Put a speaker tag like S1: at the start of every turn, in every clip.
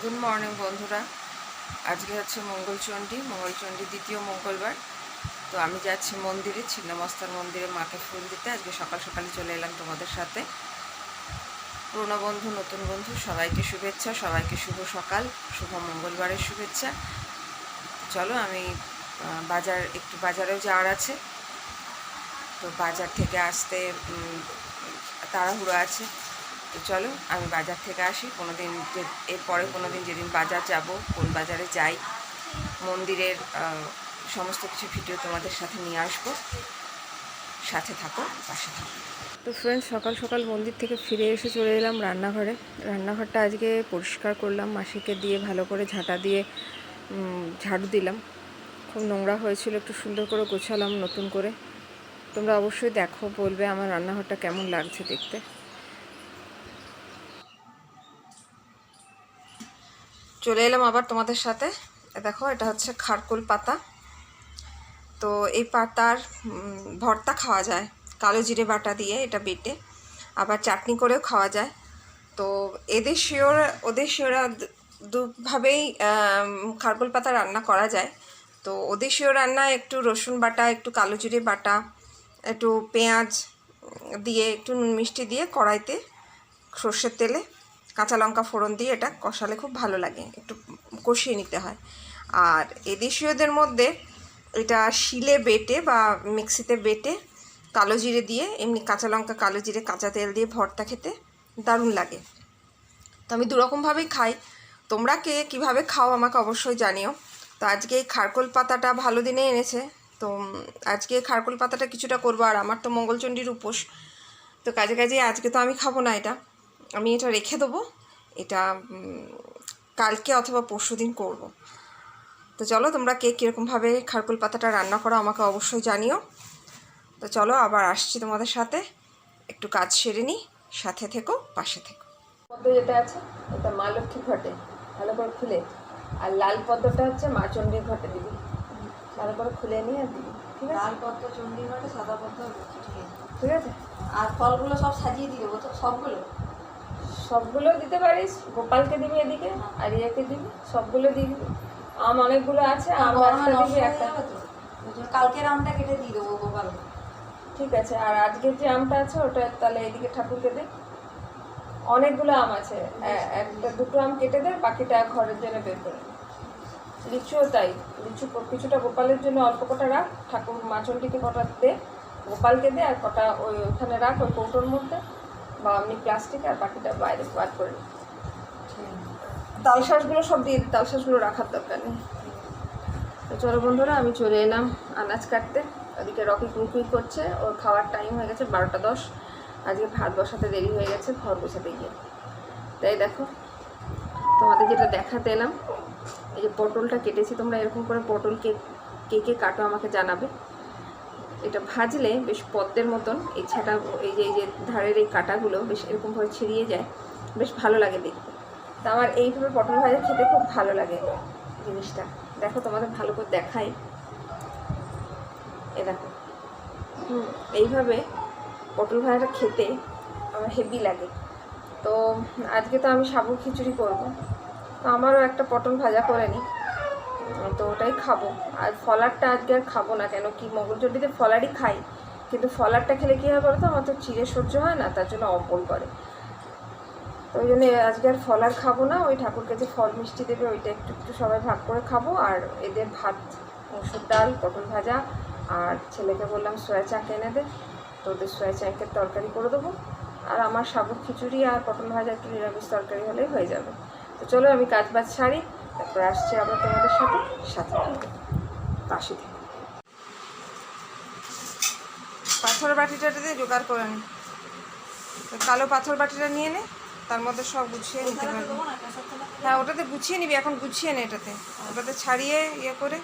S1: Good morning বন্ধুরা। আজকে হচ্ছে মঙ্গলচণ্ডী দ্বিতীয় মঙ্গলবার। তো আমি যাচ্ছি মন্দিরে, ছিন্নমস্তার মন্দিরে মাকে ফুল দিতে। আজকে সকাল সকালে চলে এলাম তোমাদের সাথে। পুরনো বন্ধু নতুন বন্ধু সবাইকে শুভেচ্ছা, সবাইকে শুভ সকাল, শুভ মঙ্গলবারের শুভেচ্ছা। চলো আমি বাজারেও যাওয়ার আছে, তো বাজার থেকে আসতে তাড়াহুড়ো আছে। তো চলো আমি বাজার থেকে আসি। এরপরে কোনো দিন যেদিন বাজার যাব, কোন বাজারে যাই, মন্দিরের সমস্ত কিছু ভিডিও তোমাদের সাথে নিয়ে আসবো। সাথে থাকো, পাশে থাকো। তো ফ্রেন্ডস, সকাল সকাল মন্দির থেকে ফিরে এসে চলে এলাম রান্নাঘরে। রান্নাঘরটা আজকে পরিষ্কার করলাম, মাসিকে দিয়ে ভালো করে ঝাঁটা দিয়ে ঝাড়ু দিলাম। খুব নোংরা হয়েছিল, একটু সুন্দর করে গোছালাম নতুন করে। তোমরা অবশ্যই দেখো, বলবে আমার রান্নাঘরটা কেমন লাগছে দেখতে। চলে এলাম আবার তোমাদের সাথে। দেখো, এটা হচ্ছে খারকুল পাতা। তো এই পাতার ভর্তা খাওয়া যায় কালো জিরে বাটা দিয়ে, এটা বেটে আবার চাটনি করেও খাওয়া যায়। তো ওদেশীয়রা দুভাবেই খারকুল পাতা রান্না করা যায়। তো ওদেশীয় রান্নায় একটু রসুন বাটা, একটু কালো জিরে বাটা, একটু পেঁয়াজ দিয়ে, একটু নুন মিষ্টি দিয়ে কড়াইতে সর্ষের তেলে কাঁচা লঙ্কা ফোড়ন দিয়ে এটা কষালে খুব ভালো লাগে, একটু কষিয়ে নিতে হয়। আর এদেশীয়দের মধ্যে এটা শিলে বেটে বা মিক্সিতে বেটে কালো জিরে দিয়ে, এমনি কাঁচা লঙ্কা, কালো জিরে, কাঁচা তেল দিয়ে ভর্তা খেতে দারুণ লাগে। তো আমি দুরকমভাবেই খাই। তোমরা কে কীভাবে খাও আমাকে অবশ্যই জানিও। তো আজকে এই খারকোল পাতাটা ভালো দিনে এনেছে, তো আজকে খারকোল পাতাটা কিছুটা করবো। আর আমার তো মঙ্গলচণ্ডীর উপোস, তো কাজে আজকে তো আমি খাবো না এটা, আমি এটা রেখে দেবো। এটা কালকে অথবা পরশু দিন করবো। তো চলো, তোমরা কে কীরকমভাবে খারকুল পাতাটা রান্না করো আমাকে অবশ্যই জানিও। তো চলো আবার আসছি তোমাদের সাথে, একটু কাজ সেরে নিই। সাথে থেকো, পাশে থেকো। পদ্ম যেটা আছে এটা মা লক্ষ্মীর ঘটে ভালো করে খুলে, আর লাল পদ্মটা হচ্ছে মা চণ্ডীর ঘটে দিবি, ভালো করে খুলে নিয়ে আর দিবি। ঠিক আছে,
S2: লাল পদ্ম চণ্ডীর ঘটে, সাদা পদ্ম
S1: ঠিক আছে।
S2: আর ফলগুলো সব সাজিয়ে দিয়ে দেবো তো,
S1: সবগুলো দিতে পারিস, গোপালকে দিবি এদিকে, আর ইয়েকে দিবি, সবগুলো দিবি। আম অনেকগুলো আছে, আম একটা দিবি, একটা।
S2: কালকের আমটা কেটে দিয়ে দেবো গোপাল।
S1: ঠিক আছে, আর আজকের যে আমটা আছে ওটা তাহলে এদিকে ঠাকুরকে দে। অনেকগুলো আম আছে, একটা দুটো আম কেটে দে, বাকিটা ঘরের জন্য বের করে। লিচুও তাই, লিচু কিছুটা গোপালের জন্য অল্প কটা রাখ, ঠাকুর মাচনটিকে কটা দে, গোপালকে দে, আর কটা ওখানে রাখ ওই কৌটোর মধ্যে বা এমনি প্লাস্টিকে, আর বাকিটা বাইরে বার করে নি। তালশাঁসগুলো সব দিয়ে দিই, তালশাঁসগুলো রাখার দরকার নেই। তো চলো বন্ধুরা, আমি চলে এলাম আনাজ কাটতে। ওদিকে রকি কুইকুই করছে, ওর খাওয়ার টাইম হয়ে গেছে 12:10। আজকে ভাত বসাতে দেরি হয়ে গেছে ঘর গোছাতে গিয়ে। তাই দেখো, তোমাদের যেটা দেখাতে এলাম, এই যে পটলটা কেটেছি। তোমরা এরকম করে পটল কে কাটো আমাকে জানাবে। এটা ভাজলে বেশ পদ্মের মতন এই ছাটা, এই যে ধারের এই কাটাগুলো বেশ এরকমভাবে ছিঁড়িয়ে যায়, বেশ ভালো লাগে দেখতে। তা আমার এইভাবে পটল ভাজা খেতে খুব ভালো লাগে জিনিসটা। দেখো তোমাদের ভালো করে দেখাই, এ দেখো, এইভাবে পটল ভাজাটা খেতে আমার হেভি লাগে। তো আজকে তো আমি সাবু খিচুড়ি করব, তো আমারও একটা পটল ভাজা করে নিই, তো ওটাই খাবো। আর ফলারটা আজকে আর খাবো না, কেন কি মঙ্গলচণ্ডীতে ফলারই খাই, কিন্তু ফলারটা খেলে কী হয় বলো তো, আমার তো চিড়ে সহ্য হয় না, তার জন্য অম্বল করে। তো ওই জন্য আজকে আর ফলার খাবো না। ওই ঠাকুরকে যে ফল মিষ্টি দেবে ওইটা একটু একটু সবাই ভাগ করে খাবো। আর এদের ভাত, মসুর ডাল, পটল ভাজা, আর ছেলেকে বললাম সয়া চাক এনে দে, তো ওদের সয়া চাকের তরকারি করে দেবো। আর আমার সাবুক খিচুড়ি আর পটল ভাজা একটু নিরামিষ তরকারি হলেই হয়ে যাবে। তো চলো আমি কাজ বাজ সারি, তারপর আসছি আবার তোমাদের সাথে পাশে থেকে। পাথর বাটিটা দিয়ে জোগাড় করে নি, কালো পাথর বাটিটা নিয়ে নে, তার মধ্যে সব গুছিয়ে নিতে পারবি। হ্যাঁ, ওটাতে গুছিয়ে নিবি, এখন গুছিয়ে নে ওটাতে ছাড়িয়ে ইয়ে করে।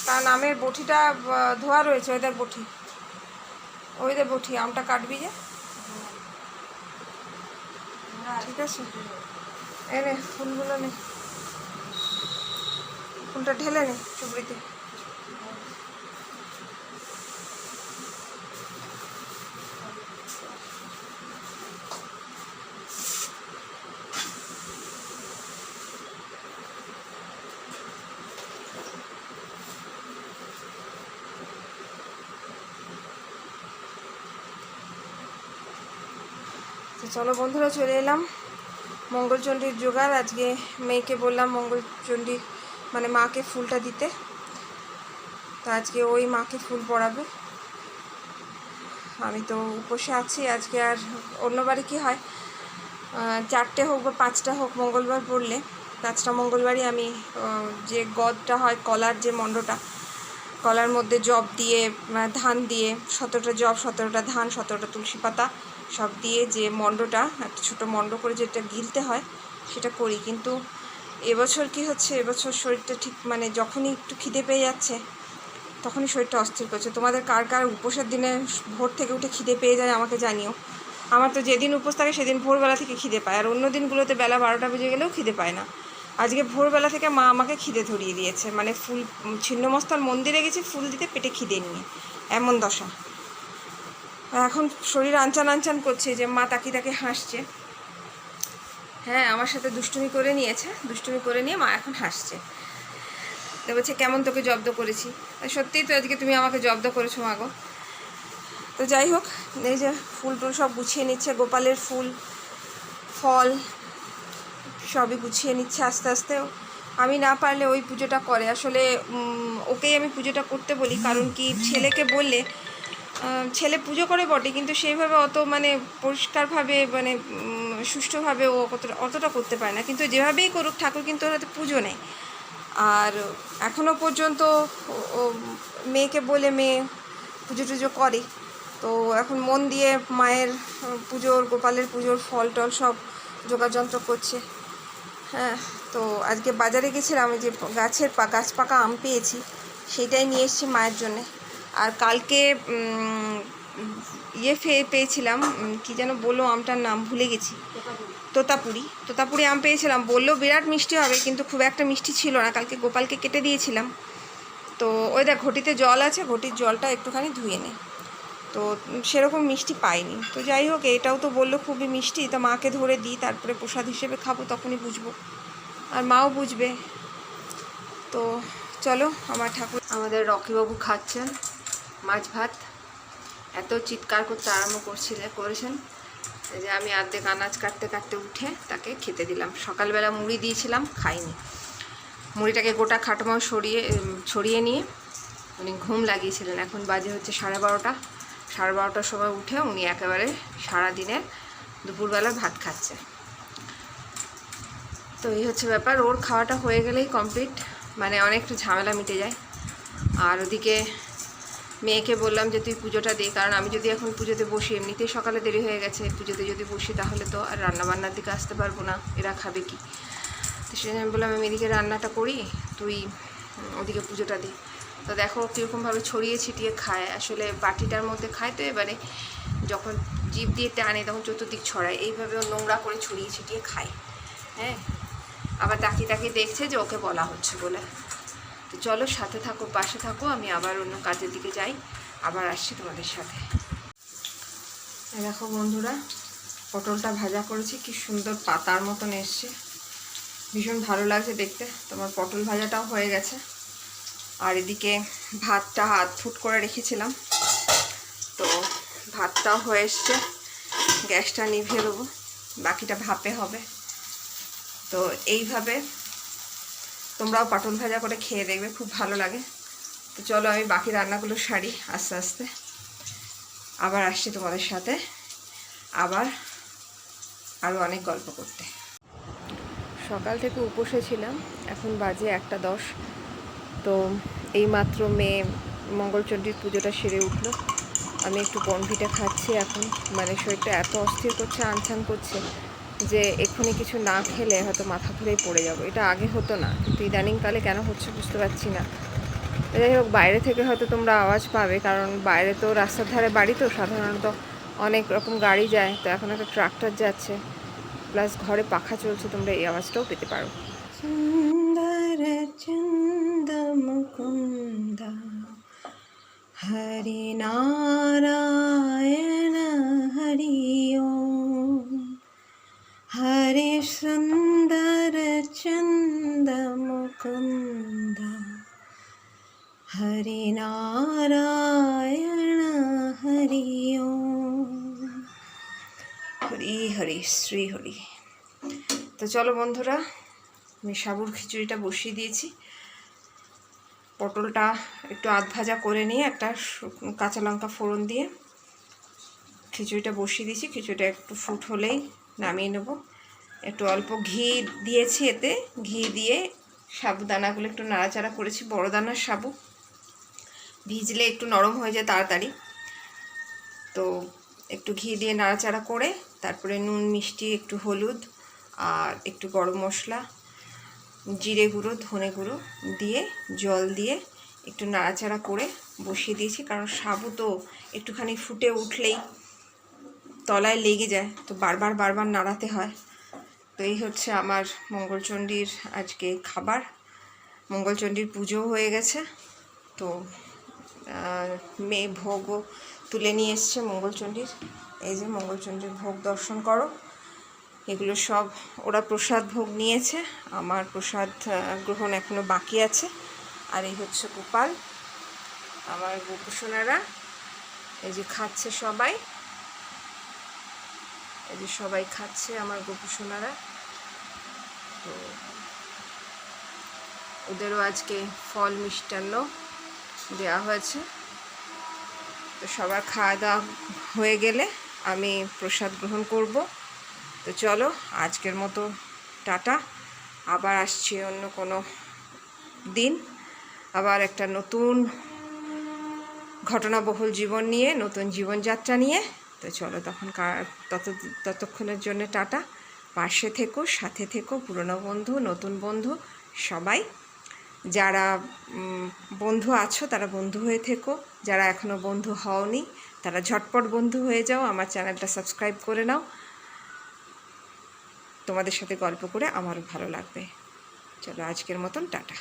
S1: কারণ আমের বটিটা ধোয়া রয়েছে, ওইদের বটি আমটা কাটবি যে। ঠিক আছে, এনে ফুলগুলো নে, ফুলটা ঢেলে নে চুবড়িতে। তো চলো বন্ধুরা, চলে এলাম মঙ্গলচণ্ডীর জোগাড়। আজকে মেয়েকে বললাম মঙ্গলচণ্ডী মানে মাকে ফুলটা দিতে, তো আজকে ওই মাকে ফুল পরাবে। আমি তো উপসে আছি আজকে। আর অন্যবারে কি হয়, 4টে হোক বা 5টা হোক মঙ্গলবার পড়লে 5টা মঙ্গলবারই আমি যে গদটা হয়, কলার যে মণ্ডটা, কলার মধ্যে জব দিয়ে ধান দিয়ে 17টা জব, 17টা ধান, 17টা তুলসী পাতা সব দিয়ে যে মণ্ডটা, একটা ছোটো মণ্ড করে যেটা গিলতে হয় সেটা করি। কিন্তু এবছর কি হচ্ছে, এবছর শরীরটা ঠিক মানে যখনই একটু খিদে পেয়ে যাচ্ছে তখনই শরীরটা অস্থির করছে। তোমাদের কার কার উপোসের দিনে ভোর থেকে উঠে খিদে পেয়ে যায় আমাকে জানিও। আমার তো যেদিন উপোস থাকে সেদিন ভোরবেলা থেকে খিদে পায়, আর অন্য দিনগুলোতে বেলা 12টা বেজে গেলেও খিদে পায় না। আজকে ভোরবেলা থেকে মা আমাকে খিদে ধরিয়ে দিয়েছে, মানে ফুল ছিন্নমস্তার মন্দিরে গেছি ফুল দিতে, পেটে খিদে নিয়ে, এমন দশা। এখন শরীর আনচান আনচান করছে, যে মা তাকে হাসছে। হ্যাঁ, আমার সাথে দুষ্টুমি করে নিয়েছে, দুষ্টুমি করে নিয়ে মা এখন হাসছে। তো বলছে কেমন তোকে জব্দ করেছি। সত্যিই তো আজকে তুমি আমাকে জব্দ করেছো মাগো। তো যাই হোক, এই যে ফুল টুল সব গুছিয়ে নিচ্ছে, গোপালের ফুল ফল সবই গুছিয়ে নিচ্ছে আস্তে আস্তে। আমি না পারলে ওই পুজোটা করে, আসলে ওকেই আমি পুজোটা করতে বলি। কারণ কি, ছেলেকে বললে ছেলে পুজো করে বটে, কিন্তু সেইভাবে অত মানে পরিষ্কারভাবে মানে সুষ্ঠুভাবে ও অতটা করতে পারে না। কিন্তু যেভাবেই করুক, ঠাকুর কিন্তু ওর হাতে পুজো নেয়। আর এখনও পর্যন্ত ও মেয়েকে বলে মেয়ে পুজো টুজো করে। তো এখন মন দিয়ে মায়ের পুজোর, গোপালের পুজোর ফল টল সব যোগাযন্ত্র করছে। হ্যাঁ, তো আজকে বাজারে গেছিলাম, যে গাছ পাকা আম পেয়েছি, সেইটাই নিয়ে এসেছি মায়ের জন্যে। আর কালকে পেয়েছিলাম, কি যেন বললো আমটার নাম ভুলে গেছি, তোতাপুরি আম পেয়েছিলাম। বললো বিরাট মিষ্টি হবে, কিন্তু খুব একটা মিষ্টি ছিল না। কালকে গোপালকে কেটে দিয়েছিলাম। তো ওই দেখ ঘটিতে জল আছে, ঘটির জলটা একটুখানি ধুয়ে নে। তো সেরকম মিষ্টি পাইনি। তো যাই হোক, এটাও তো বললো খুবই মিষ্টি, তা মাকে ধরে দিই, তারপরে প্রসাদ হিসেবে খাবো, তখনই বুঝবো, আর মাও বুঝবে। তো চলো, আমার ঠাকুর, আমাদের রকিবাবু খাচ্ছেন মাছ ভাত। এত চিৎকার করতে আরম্ভ করেছেন যে আমি অর্ধেক আনাজ কাটতে কাটতে উঠে তাকে খেতে দিলাম। সকালবেলা মুড়ি দিয়েছিলাম, খাইনি। মুড়িটাকে গোটা খাটমাও ছড়িয়ে নিয়ে উনি ঘুম লাগিয়েছিলেন। এখন বাজে হচ্ছে 12:30। 12:30টার সময় উঠে উনি একেবারে সারাদিনের দুপুরবেলা ভাত খাচ্ছে। তো এই হচ্ছে ব্যাপার। ওর খাওয়াটা হয়ে গেলেই কমপ্লিট, মানে অনেকটা ঝামেলা মিটে যায়। আর ওদিকে মেয়েকে বললাম যে তুই পুজোটা দে, কারণ আমি যদি এখন পুজোতে বসি, এমনিতেই সকালে দেরি হয়ে গেছে, পুজোতে যদি বসি তাহলে তো আর রান্নাবান্নার দিকে আসতে পারবো না, এরা খাবে কি। তো সেজন্য আমি বললাম আমি এদিকে রান্নাটা করি, তুই ওদিকে পুজোটা দে। তো দেখো কীরকমভাবে ছড়িয়ে ছিটিয়ে খায়, আসলে বাটিটার মধ্যে খায়, তো এবারে যখন জিভ দিয়ে টানে তখন চতুর্দিক ছড়ায়, এইভাবে নোংরা করে ছড়িয়ে ছিটিয়ে খায়। হ্যাঁ, আবার তাকিয়ে দেখছে যে ওকে বলা হচ্ছে বলে। তো চলো, সাথে থাকো, পাশে থাকো, আমি আবার অন্য কাজের দিকে যাই, আবার আসছি তোমাদের সাথে। দেখো বন্ধুরা, পটলটা ভাজা করেছি, কি সুন্দর পাতার মতন এসছে, ভীষণ ভালো লাগছে দেখতে। তোমার পটল ভাজাটাও হয়ে গেছে। আর এদিকে ভাতটা হাত ফুট করে রেখেছিলাম, তো ভাতটাও হয়ে এসছে। গ্যাসটা নিভিয়ে দেবো, বাকিটা ভাপে হবে। তো এইভাবে তোমরাও পটল ভাজা করে খেয়ে দেখবে, খুব ভালো লাগে। তো চলো, আমি বাকি রান্নাগুলো সারি আস্তে আস্তে, আবার আসছি তোমাদের সাথে, আবার আরও অনেক গল্প করতে। সকাল থেকে উপসে ছিলাম, এখন বাজে 1:10। তো এইমাত্র মেয়ে মঙ্গলচণ্ডীর পুজোটা সেরে উঠলো। আমি একটু বনভিটা খাচ্ছি এখন, মানে শরীরটা এত অস্থির করছে, আনছান করছে, যে এক্ষুনি কিছু না খেলে হয়তো মাথা ঘুরেই পড়ে যাবো। এটা আগে হতো না, কিন্তু ইদানিংকালে কেন হচ্ছে বুঝতে পারছি না। যাই হোক, বাইরে থেকে হয়তো তোমরা আওয়াজ পাবে, কারণ বাইরে তো রাস্তার ধারে বাড়ি, তো সাধারণত অনেক রকম গাড়ি যায়। তো এখন একটা ট্রাক্টর যাচ্ছে, প্লাস ঘরে পাখা চলছে, তোমরা এই আওয়াজটাও পেতে পারো। সুন্দর চন্দ মুকুন্দ হরি নারায়ণ হরি ওম, হরে সুন্দর চন্দ মুকুন্দ হরি নারায়ণ হরি ওম। হরি হরি শ্রী হরি। তো চলো বন্ধুরা, আমি সাবুর খিচুড়িটা বসিয়ে দিয়েছি। পটলটা একটু আধ ভাজা করে নিয়ে একটা কাঁচা লঙ্কা ফোড়ন দিয়ে খিচুড়িটা বসিয়ে দিয়েছি। খিচুড়িটা একটু ফুট হলেই নামিয়ে নেব। একটু অল্প ঘি দিয়েছি, এতে ঘি দিয়ে সাবুদানাগুলো একটু নাড়াচাড়া করেছি। বড় দানার সাবু, ভিজলে একটু নরম হয়ে যায় তাড়াতাড়ি। তো একটু ঘি দিয়ে নাড়াচাড়া করে তারপরে নুন, মিষ্টি, একটু হলুদ আর একটু গরম মশলা, জিরে গুঁড়ো, ধনে গুঁড়ো দিয়ে জল দিয়ে একটু নাড়াচাড়া করে বসিয়ে দিয়েছি। কারণ সাবু তো একটুখানি ফুটে উঠলেই তলায় লেগে যায়, তো বারবার নাড়াতে হয়। তো এই হচ্ছে আমার মঙ্গলচণ্ডীর আজকে খাবার। মঙ্গলচণ্ডীর পুজো হয়ে গেছে, তো মেয়ে ভোগও তুলে নিয়ে এসছে মঙ্গলচণ্ডীর। এই যে মঙ্গলচণ্ডীর ভোগ দর্শন করো। এগুলো সব ওরা প্রসাদ ভোগ নিয়েছে, আমার প্রসাদ গ্রহণ এখনও বাকি আছে। আর এই হচ্ছে গোপাল, আমার গোপুসোনারা। এই যে খাচ্ছে সবাই, এই যে সবাই খাচ্ছে আমার গোপুসোনারা। তো ওদেরও আজকে ফল মিষ্টান্ন দেওয়া হয়েছে। তো সবার খাওয়া দাওয়া হয়ে গেলে আমি প্রসাদ গ্রহণ করব। তো চলো আজকের মতো টাটা, আবার আসছি অন্য কোনো দিন, আবার একটা নতুন ঘটনাবহুল জীবন নিয়ে, নতুন জীবনযাত্রা নিয়ে। তো চলো ততক্ষণের জন্য টাটা। পাশে থেকো, সাথে থেকো, পুরনো বন্ধু, নতুন বন্ধু সবাই। যারা বন্ধু আছো তারা বন্ধু হয়ে থেকো, যারা এখনও বন্ধু হওনি তারা ঝটপট বন্ধু হয়ে যাও। আমার চ্যানেলটা সাবস্ক্রাইব করে নাও, তোমাদের সাথে গল্প করে আমারও ভালো লাগবে। চলো আজকের মতন টাটা।